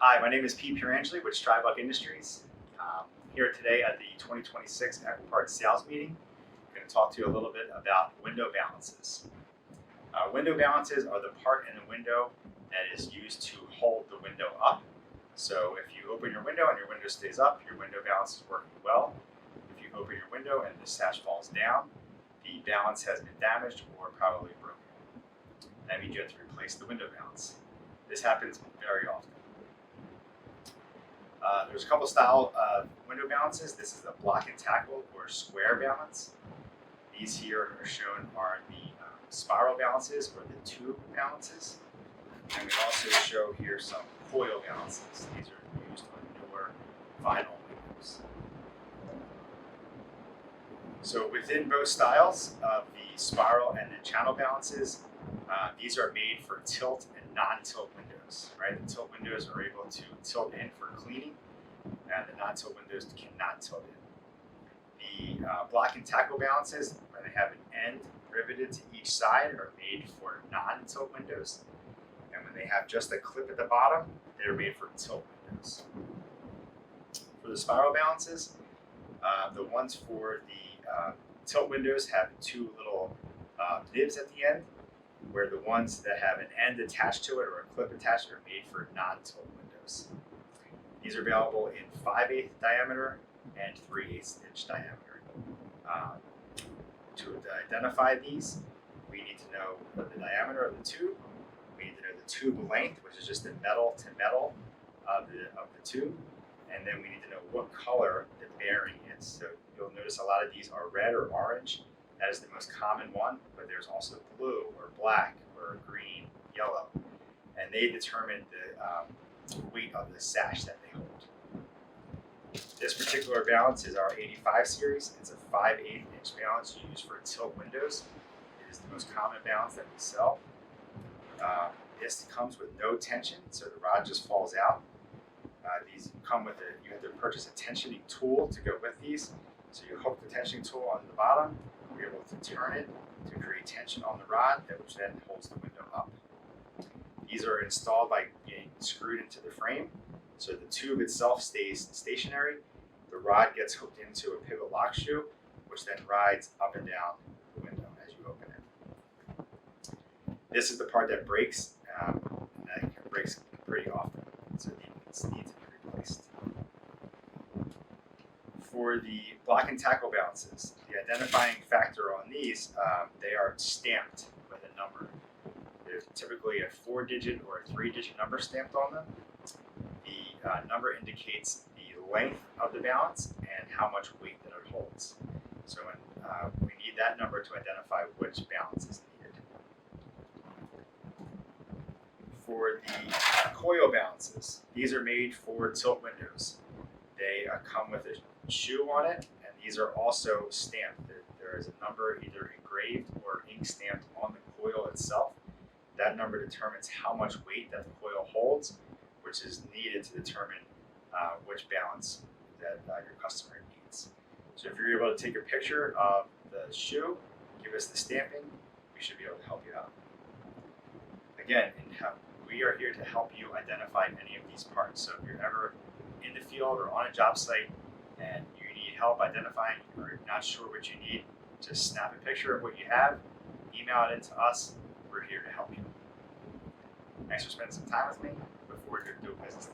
Hi, my name is Pete Pierangeli with Strybuc Industries. Here today at the 2026 Equiparts sales meeting. I'm going to talk to you a little bit about window balances. Window balances are the part in the window that is used to hold the window up. So if you open your window and your window stays up, your window balance is working well. If you open your window and the sash falls down, the balance has been damaged or probably broken. That means you have to replace the window balance. This happens very often. There's a couple style window balances. This is a block and tackle or square balance. These here are shown are the spiral balances or the tube balances. And we also show here some coil balances. These are used on newer vinyl windows. So within both styles of the spiral and the channel balances, these are made for tilt and non-tilt windows. Right? The tilt windows are able to tilt in for cleaning, and the non-tilt windows cannot tilt in. The block and tackle balances, where they have an end riveted to each side, are made for non-tilt windows. And when they have just a clip at the bottom, they're made for tilt windows. For the spiral balances, the ones for the tilt windows have two little nibs at the end, where the ones that have an end attached to it or a clip attached are made for non-tilt windows. These are available in 5/8 diameter and 3/8 inch diameter. To identify these, we need to know the diameter of the tube. We need to know the tube length, which is just the metal to metal of the tube. And then we need to know what color the bearing is. So you'll notice a lot of these are red or orange. That is the most common one, but there's also blue or black or green, yellow. And they determine the weight of the sash that they hold. This particular balance is our 85 series. It's a 5/8 inch balance used for tilt windows. It is the most common balance that we sell. This comes with no tension, so the rod just falls out. These come with you have to purchase a tensioning tool to go with these. So you hook the tensioning tool on the bottom. You're able to turn it to create tension on the rod, which then holds the window up. These are installed by being screwed into the frame, so the tube itself stays stationary. The rod gets hooked into a pivot lock shoe, which then rides up and down the window as you open it. This is the part that breaks, and that breaks pretty often, so it needs to be replaced. For the block and tackle balances, the identifying factor on these, they are stamped with a number. There's typically a 4-digit or a 3-digit number stamped on them. The number indicates the length of the balance and how much weight that it holds. So we need that number to identify which balance is needed. For the coil balances, these are made for tilt windows. They come with a shoe on it, and these are also stamped. There is a number either engraved or ink stamped on the coil itself. That number determines how much weight that the coil holds, which is needed to determine which balance that your customer needs. So if you're able to take a picture of the shoe, give us the stamping, we should be able to help you out. Again, we are here to help you identify any of these parts. So if you're ever in the field or on a job site and you need help identifying or you're not sure what you need, just snap a picture of what you have, email it in to us. We're here to help you. Thanks for spending some time with me. Look forward to doing business.